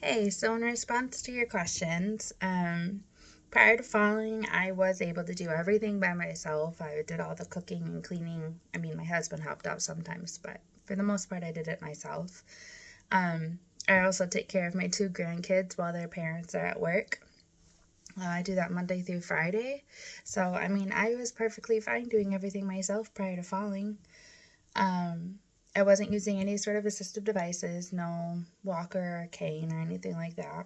Hey, so in response to your questions, prior to falling, I was able to do everything by myself. I did all the cooking and cleaning. I mean, my husband helped out sometimes, but for the most part, I did it myself. I also take care of my two grandkids while their parents are at work. I do that Monday through Friday. So, I mean, I was perfectly fine doing everything myself prior to falling. Um, I wasn't using any sort of assistive devices, no walker or cane or anything like that.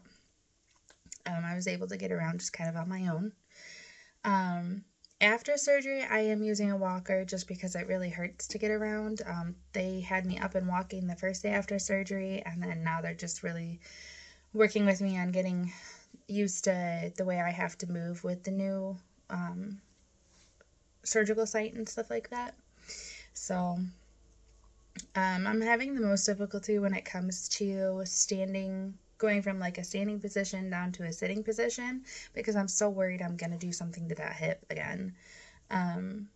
I was able to get around just kind of on my own. Um, After surgery, I am using a walker just because it really hurts to get around. They had me up and walking the first day after surgery, and then now they're just really working with me on getting used to the way I have to move with the new surgical site and stuff like that. So I'm having the most difficulty when it comes to standing, going from like a standing position down to a sitting position because I'm so worried I'm going to do something to that hip again. Um,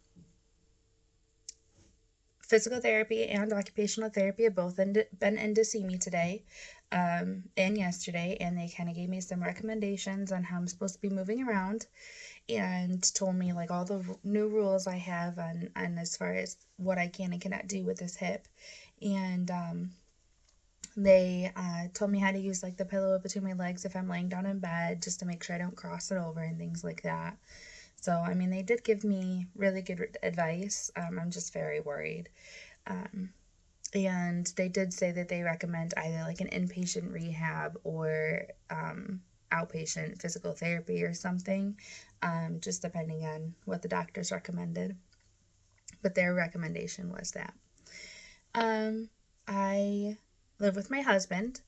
Physical therapy and occupational therapy have both been in to see me today and yesterday, and they kind of gave me some recommendations on how I'm supposed to be moving around and told me like all the new rules I have on as far as what I can and cannot do with this hip. And they told me how to use like the pillow between my legs if I'm laying down in bed just to make sure I don't cross it over and things like that. So, I mean, they did give me really good advice. I'm just very worried. Um, and they did say that they recommend either like an inpatient rehab or outpatient physical therapy or something, just depending on what the doctors recommended. But their recommendation was that. Um, I live with my husband.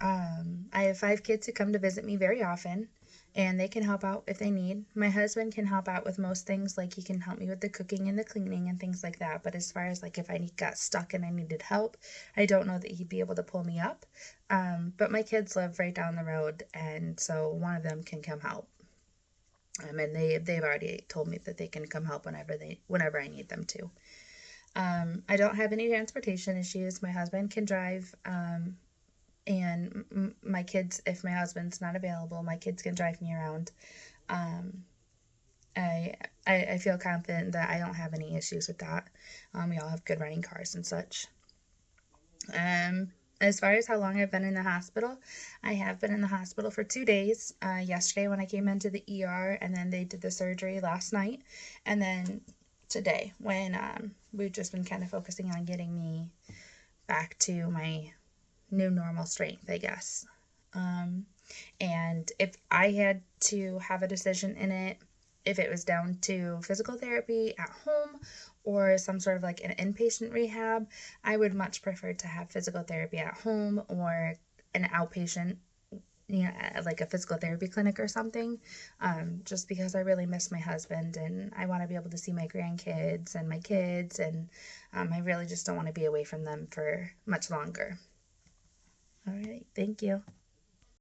I have 5 kids who come to visit me very often, and they can help out if they need. My husband can help out with most things, like he can help me with the cooking and the cleaning and things like that. But as far as like if I got stuck and I needed help, I don't know that he'd be able to pull me up. But my kids live right down the road, and so one of them can come help. And they've already told me that they can come help whenever I need them to. I don't have any transportation issues. My husband can drive. And my kids, if my husband's not available, my kids can drive me around. um, I feel confident that I don't have any issues with that. We all have good running cars and such. um, as far as how long I've been in the hospital, I have been in the hospital for 2 days. Yesterday when I came into the ER, and then they did the surgery last night, and then today when we've just been kind of focusing on getting me back to my new normal strength, I guess. Um, and if I had to have a decision in it, if it was down to physical therapy at home or some sort of like an inpatient rehab, I would much prefer to have physical therapy at home or an outpatient, like a physical therapy clinic or something, just because I really miss my husband and I want to be able to see my grandkids and my kids, and I really just don't want to be away from them for much longer. All right, thank you.